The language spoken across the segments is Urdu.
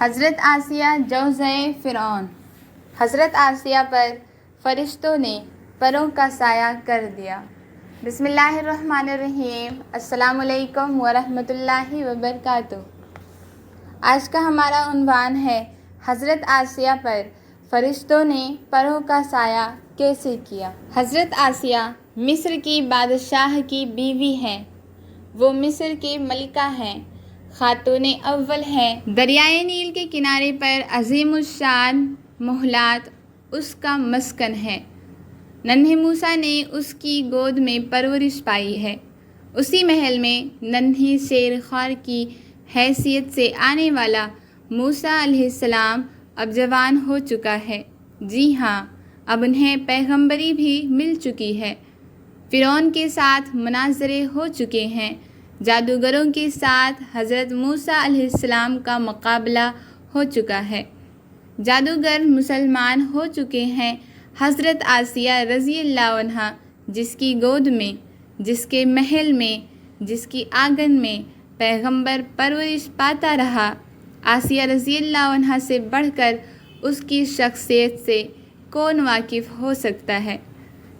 حضرت آسیہ جوزۂ فرعون۔ حضرت آسیہ پر فرشتوں نے پروں کا سایہ کر دیا۔ بسم اللہ الرحمن الرحیم۔ السلام علیکم ورحمۃ اللہ وبرکاتہ۔ آج کا ہمارا عنوان ہے حضرت آسیہ پر فرشتوں نے پروں کا سایہ کیسے کیا۔ حضرت آسیہ مصر کی بادشاہ کی بیوی ہیں۔ وہ مصر کی ملکہ ہیں، خاتون اول ہیں۔ دریائے نیل کے کنارے پر عظیم الشان محلات اس کا مسکن ہے۔ ننھے موسیٰ نے اس کی گود میں پرورش پائی ہے۔ اسی محل میں ننھی شیر خوار کی حیثیت سے آنے والا موسیٰ علیہ السلام اب جوان ہو چکا ہے۔ جی ہاں، اب انہیں پیغمبری بھی مل چکی ہے۔ فرعون کے ساتھ مناظرے ہو چکے ہیں۔ جادوگروں کے ساتھ حضرت موسیٰ علیہ السلام کا مقابلہ ہو چکا ہے۔ جادوگر مسلمان ہو چکے ہیں۔ حضرت آسیہ رضی اللہ عنہا، جس کی گود میں، جس کے محل میں، جس کی آنگن میں پیغمبر پرورش پاتا رہا، آسیہ رضی اللہ عنہا سے بڑھ کر اس کی شخصیت سے کون واقف ہو سکتا ہے۔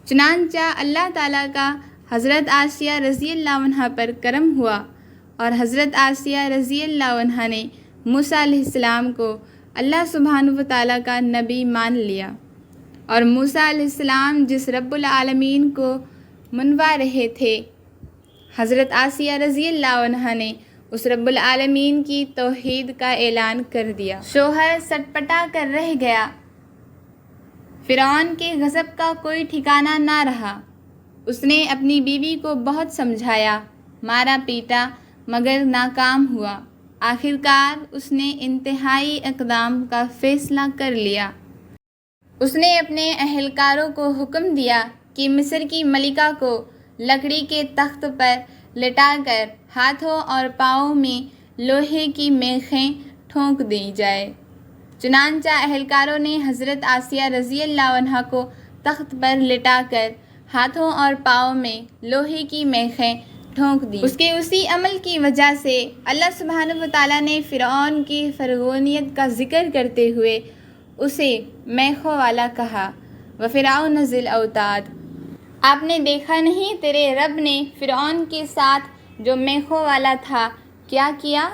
چنانچہ اللہ تعالیٰ کا حضرت آسیہ رضی اللہ عنہا پر کرم ہوا اور حضرت آسیہ رضی اللہ عنہا نے موسیٰ علیہ السلام کو اللہ سبحانہ و تعالیٰ کا نبی مان لیا، اور موسیٰ علیہ السلام جس رب العالمین کو منوا رہے تھے، حضرت آسیہ رضی اللہ عنہا نے اس رب العالمین کی توحید کا اعلان کر دیا۔ شوہر سٹپٹا کر رہ گیا۔ فرعون کے غضب کا کوئی ٹھکانہ نہ رہا۔ اس نے اپنی بیوی کو بہت سمجھایا، مارا پیٹا، مگر ناکام ہوا۔ آخرکار اس نے انتہائی اقدام کا فیصلہ کر لیا۔ اس نے اپنے اہلکاروں کو حکم دیا کہ مصر کی ملکہ کو لکڑی کے تخت پر لٹا کر ہاتھوں اور پاؤں میں لوہے کی میخیں ٹھونک دی جائے۔ چنانچہ اہلکاروں نے حضرت آسیہ رضی اللہ عنہا کو تخت پر لٹا کر ہاتھوں اور پاؤں میں لوہے کی میخیں ٹھونک دی۔ اس کے اسی عمل کی وجہ سے اللہ سبحانہ و تعالیٰ نے فرعون کی فرعونیت کا ذکر کرتے ہوئے اسے میخوں والا کہا۔ وَفِرْعَوْنَ ذِی الْأَوْتَادِ۔ آپ نے دیکھا نہیں تیرے رب نے فرعون کے ساتھ جو میخوں والا تھا کیا کیا؟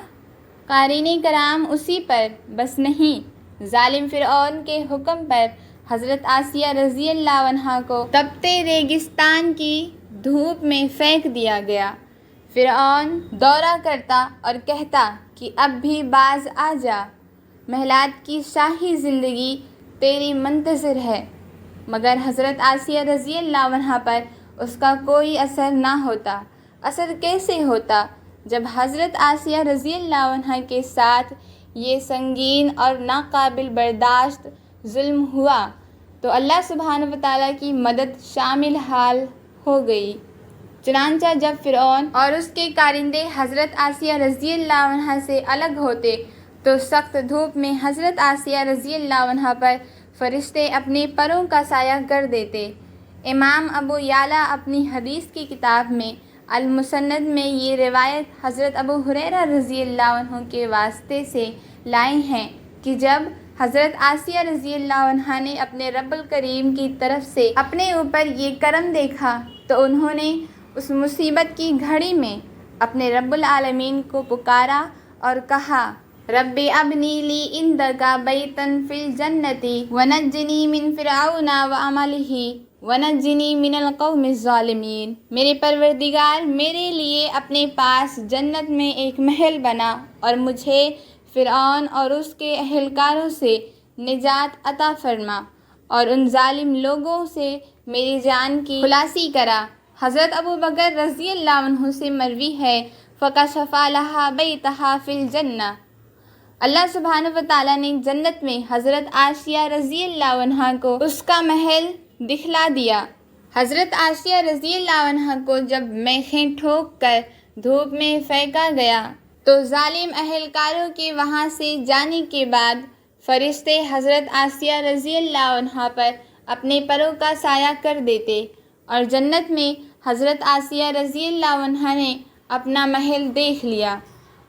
قارئین کرام، اسی پر بس نہیں، ظالم فرعون کے حکم پر حضرت آسیہ رضی اللہ عنہا کو تپتے ریگستان کی دھوپ میں پھینک دیا گیا۔ فرعون دورہ کرتا اور کہتا کہ اب بھی باز آ جا، محلات کی شاہی زندگی تیری منتظر ہے، مگر حضرت آسیہ رضی اللہ عنہا پر اس کا کوئی اثر نہ ہوتا۔ اثر کیسے ہوتا جب حضرت آسیہ رضی اللہ عنہا کے ساتھ یہ سنگین اور ناقابل برداشت ظلم ہوا تو اللہ سبحانہ و تعالیٰ کی مدد شامل حال ہو گئی۔ چنانچہ جب فرعون اور اس کے کارندے حضرت آسیہ رضی اللہ عنہا سے الگ ہوتے تو سخت دھوپ میں حضرت آسیہ رضی اللہ عنہا پر فرشتے اپنے پروں کا سایہ کر دیتے۔ امام ابو یعلیٰ اپنی حدیث کی کتاب میں المسند میں یہ روایت حضرت ابو ہریرہ رضی اللہ عنہ کے واسطے سے لائے ہیں کہ جب حضرت آسیہ رضی اللہ عنہا نے اپنے رب الکریم کی طرف سے اپنے اوپر یہ کرم دیکھا تو انہوں نے اس مصیبت کی گھڑی میں اپنے رب العالمین کو پکارا اور کہا، رب ابنی لی عندک بیتا فی الجنۃ ونجنی من فرعون وعملہ ونجنی من القوم الظالمین۔ میرے پروردگار، میرے لیے اپنے پاس جنت میں ایک محل بنا اور مجھے فرعون اور اس کے اہلکاروں سے نجات عطا فرما، اور ان ظالم لوگوں سے میری جان کی خلاصی کرا۔ حضرت ابو بکر رضی اللہ عنہ سے مروی ہے، فَكَشَفَ لَهَا بَيْتَهَا فِي الْجَنَّةِ۔ اللہ سبحانہ و تعالیٰ نے جنت میں حضرت آسیہ رضی اللہ عنہا کو اس کا محل دکھلا دیا۔ حضرت آسیہ رضی اللہ عنہا کو جب میخیں ٹھوک کر دھوپ میں پھینکا گیا تو ظالم اہلکاروں کے وہاں سے جانے کے بعد فرشتے حضرت آسیہ رضی اللہ عنہا پر اپنے پروں کا سایہ کر دیتے، اور جنت میں حضرت آسیہ رضی اللہ عنہا نے اپنا محل دیکھ لیا۔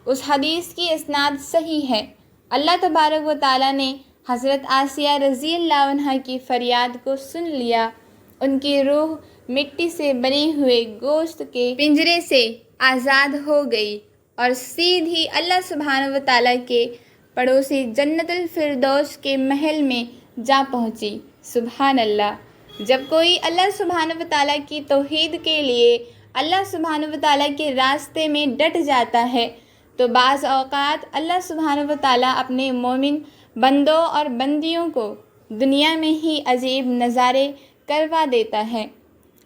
اس حدیث کی اسناد صحیح ہے۔ اللہ تبارک و تعالیٰ نے حضرت آسیہ رضی اللہ عنہ کی فریاد کو سن لیا۔ ان کی روح مٹی سے بنے ہوئے گوشت کے پنجرے سے آزاد ہو گئی اور سیدھی اللہ سبحانہ و تعالیٰ کے پڑوسی جنت الفردوس کے محل میں جا پہنچی۔ سبحان اللہ۔ جب کوئی اللہ سبحانہ و تعالیٰ کی توحید کے لیے اللہ سبحانہ و تعالیٰ کے راستے میں ڈٹ جاتا ہے تو بعض اوقات اللہ سبحانہ و تعالیٰ اپنے مومن بندوں اور بندیوں کو دنیا میں ہی عجیب نظارے کروا دیتا ہے۔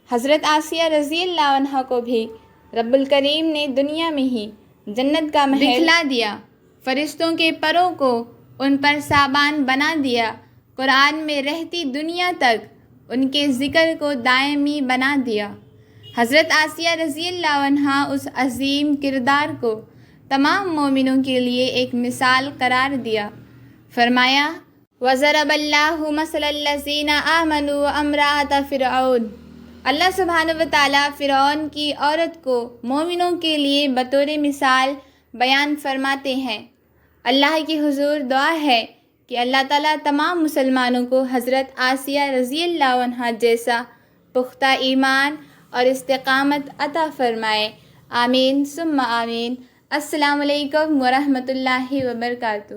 حضرت آسیہ رضی اللہ عنہ کو بھی رب الکریم نے دنیا میں ہی جنت کا محل دکھلا دیا، فرشتوں کے پروں کو ان پر سابان بنا دیا، قرآن میں رہتی دنیا تک ان کے ذکر کو دائمی بنا دیا۔ حضرت آسیہ رضی اللہ عنہ اس عظیم کردار کو تمام مومنوں کے لیے ایک مثال قرار دیا۔ فرمایا وَضَرَبَ اللَّهُ مَثَلَ الَّذِينَ آمَنُوا وَامْرَأَتَ فِرْعَوْنَ۔ اللہ سبحانہ و تعالیٰ فرعون کی عورت کو مومنوں کے لیے بطور مثال بیان فرماتے ہیں۔ اللہ کی حضور دعا ہے کہ اللہ تعالیٰ تمام مسلمانوں کو حضرت آسیہ رضی اللہ عنہ جیسا پختہ ایمان اور استقامت عطا فرمائے۔ آمین ثم آمین۔ السلام علیکم ورحمۃ اللہ وبرکاتہ۔